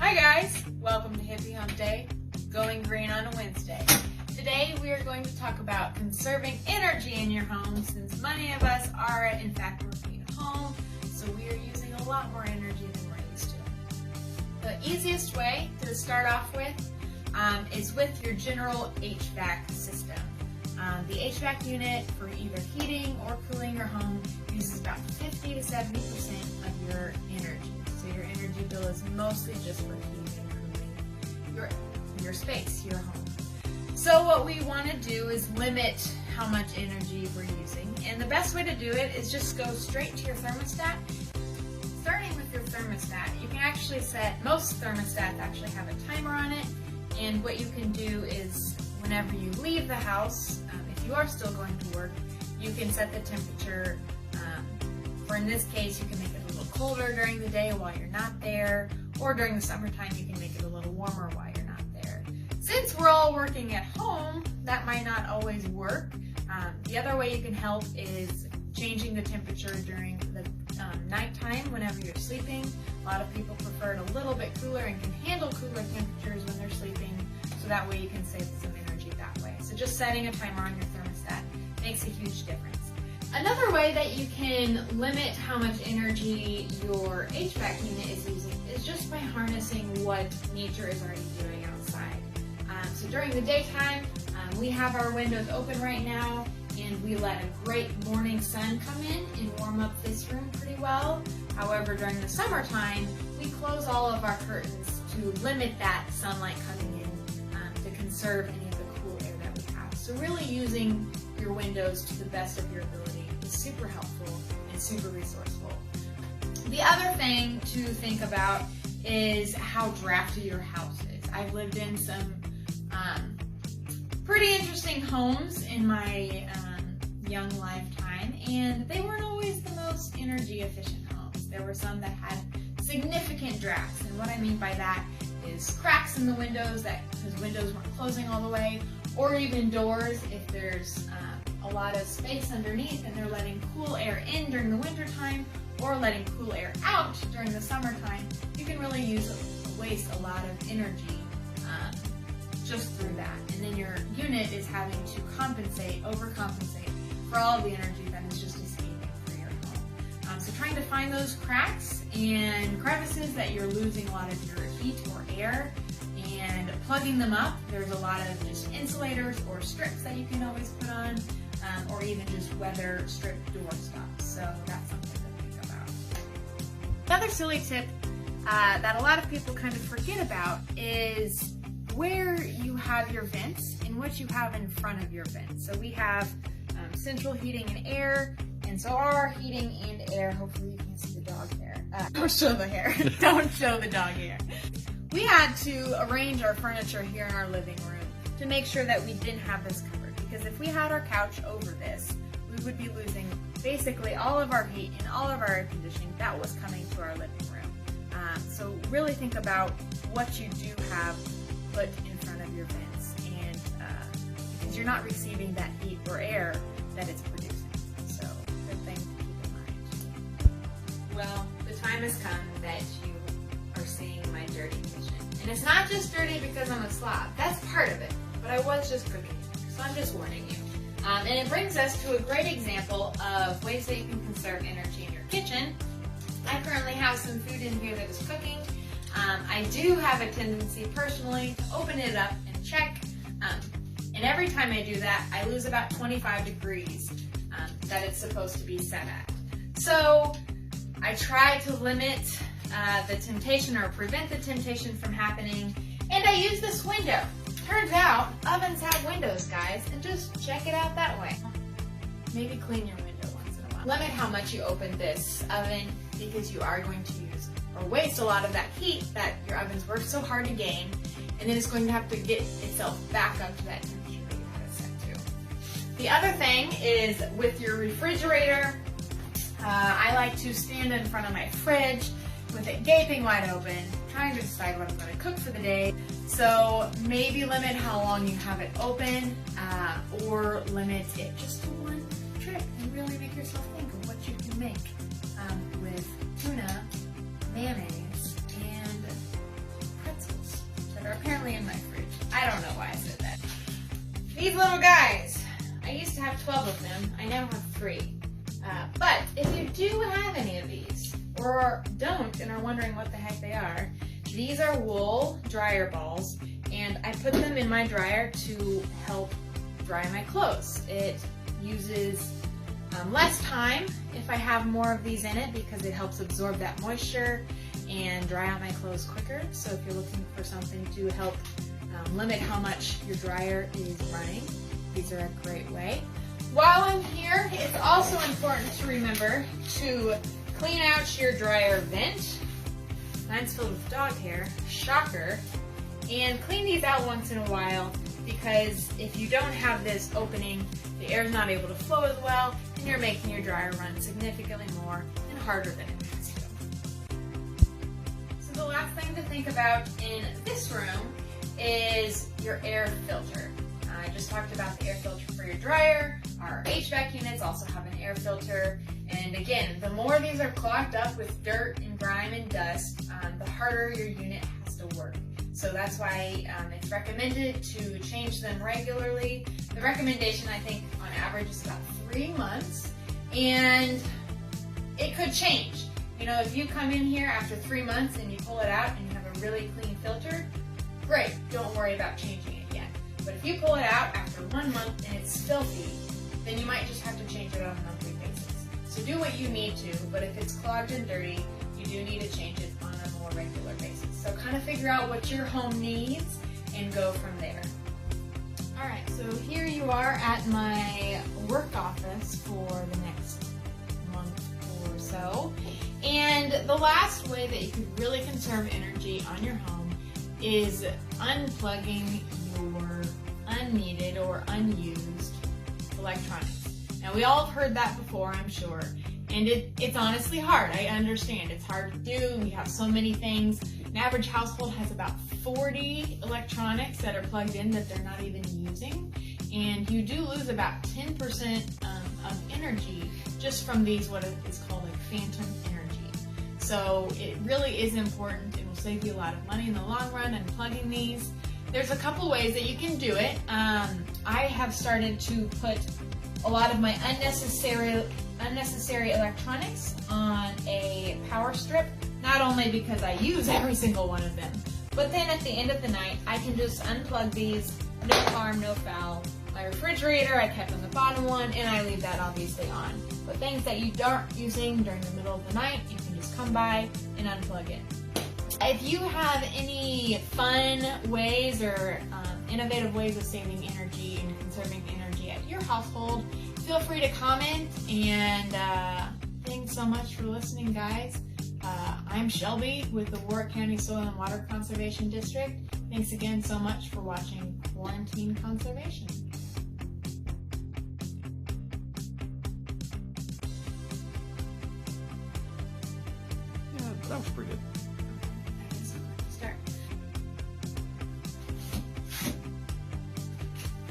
Hi guys, welcome to Hippie HumpDay, going green on a Wednesday. Today we are going to talk about conserving energy in your home, since many of us are in fact working at home, so we are using a lot more energy than we're used to. The easiest way to start off with is with your general HVAC system. The HVAC unit for either heating or cooling your home uses about 50 to 70% of your energy. So your energy bill is mostly just for heating and cooling your space, your home. So what we want to do is limit how much energy we're using. And the best way to do it is just go straight to your thermostat. Starting with your thermostat, you can actually set, most thermostats actually have a timer on it. And what you can do is whenever you leave the house, if you are still going to work, you can set the temperature. For in this case, you can make it a little colder during the day while you're not there, or during the summertime, you can make it a little warmer while you're not there. Since we're all working at home, that might not always work. The other way you can help is changing the temperature during the nighttime whenever you're sleeping. A lot of people prefer it a little bit cooler and can handle cooler temperatures when they're sleeping, so that way you can save some energy that way. So just setting a timer on your thermostat makes a huge difference. Another way that you can limit how much energy your HVAC unit is using is just by harnessing what nature is already doing outside. So during the daytime, we have our windows open right now, and we let a great morning sun come in and warm up this room pretty well. However, during the summertime, we close all of our curtains to limit that sunlight coming in to conserve any of the cool air that we have. So really using your windows to the best of your ability is super helpful and super resourceful. The other thing to think about is how drafty your house is. I've lived in some pretty interesting homes in my young lifetime, and they weren't always the most energy efficient homes. There were some that had significant drafts, and what I mean by that is cracks in the windows because windows weren't closing all the way, or even doors if there's a lot of space underneath and they're letting cool air in during the winter time or letting cool air out during the summertime. You can really waste a lot of energy just through that, and then your unit is having to overcompensate for all of the energy that is just escaping through your home. So trying to find those cracks and crevices that you're losing a lot of your heat or air and plugging them up. There's a lot of just insulators or strips that you can always put on, or even just weather strip door stops. So that's something to think about. Another silly tip that a lot of people kind of forget about is where you have your vents and what you have in front of your vents. So we have central heating and air, and so our heating and air, hopefully you can see the dog hair. Don't show the hair. Don't show the dog hair. We had to arrange our furniture here in our living room to make sure that we didn't have this covered, because if we had our couch over this, we would be losing basically all of our heat and all of our air conditioning that was coming to our living room. So really think about what you do have put in front of your vents, and because you're not receiving that heat or air that it's producing. So good thing to keep in mind. Well, the time has come that you are seeing my dirty kitchen. And it's not just dirty because I'm a slob. That's part of it. But I was just cooking, so I'm just warning you. And it brings us to a great example of ways that you can conserve energy in your kitchen. I currently have some food in here that is cooking. I do have a tendency personally to open it up and check. And every time I do that, I lose about 25 degrees that it's supposed to be set at. So I try to limit the temptation or prevent the temptation from happening, and I use this window. Turns out ovens have windows, guys, and just check it out that way. Maybe clean your window once in a while. Limit how much you open this oven, because you are going to use or waste a lot of that heat that your ovens worked so hard to gain, and then it's going to have to get itself back up to that temperature that you had it set to. The other thing is with your refrigerator. I like to stand in front of my fridge with it gaping wide open, trying to decide what I'm going to cook for the day. So maybe limit how long you have it open, or limit it just to one trip, and really make yourself think of what you can make with tuna, mayonnaise, and But if you do have any of these, or don't and are wondering what the heck they are, these are wool dryer balls, and I put them in my dryer to help dry my clothes. It uses less time if I have more of these in it because it helps absorb that moisture and dry out my clothes quicker. So if you're looking for something to help limit how much your dryer is running, these are a great way. While I'm here, it's also important to remember to clean out your dryer vent. Mine's filled with dog hair, shocker. And clean these out once in a while, because if you don't have this opening, the air's not able to flow as well, and you're making your dryer run significantly more and harder than it has to. So the last thing to think about in this room is your air filter. I just talked about the air filter for your dryer. Our HVAC units also have an air filter. And again, the more these are clogged up with dirt and grime and dust, the harder your unit has to work. So that's why it's recommended to change them regularly. The recommendation, I think, on average is about 3 months. And it could change. You know, if you come in here after 3 months and you pull it out and you have a really clean filter, great, don't worry about changing it yet. But if you pull it out after 1 month and it's filthy, then you might just have to change it on a monthly basis. So do what you need to, but if it's clogged and dirty, you do need to change it on a more regular basis. So kind of figure out what your home needs and go from there. All right, so here you are at my work office for the next month or so. And the last way that you could really conserve energy on your home is unplugging your unneeded or unused electronics. Now, we all have heard that before, I'm sure, and it's honestly hard. I understand it's hard to do. We have so many things. An average household has about 40 electronics that are plugged in that they're not even using, and you do lose about 10% of energy just from these, what is called like phantom energy. So it really is important. It will save you a lot of money in the long run unplugging these. There's a couple ways that you can do it. I have started to put a lot of my unnecessary electronics on a power strip, not only because I use every single one of them, but then at the end of the night, I can just unplug these, no harm, no foul. My refrigerator, I kept on the bottom one, and I leave that obviously on. But things that you aren't using during the middle of the night, you can just come by and unplug it. If you have any fun ways or innovative ways of saving energy and conserving energy at your household, feel free to comment. And thanks so much for listening, guys. I'm Shelby with the Warwick County Soil and Water Conservation District. Thanks again so much for watching Quarantine Conservation. Yeah, that was pretty good. Start.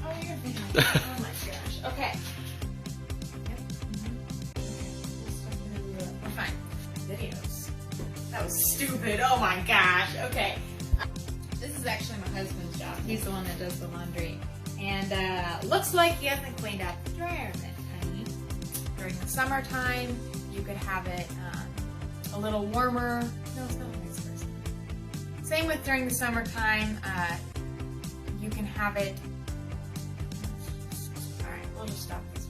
Oh, you're thinking. Oh my gosh. Okay. Yep. Okay. We're fine. Videos. That was stupid. Oh my gosh. Okay. This is actually my husband's job. He's the one that does the laundry. And looks like he hasn't cleaned out the dryer vent, honey. During the summertime, you could have it a little warmer. No, it's not vice versa. Same with during the summertime. You can have it. All right, we'll just stop this.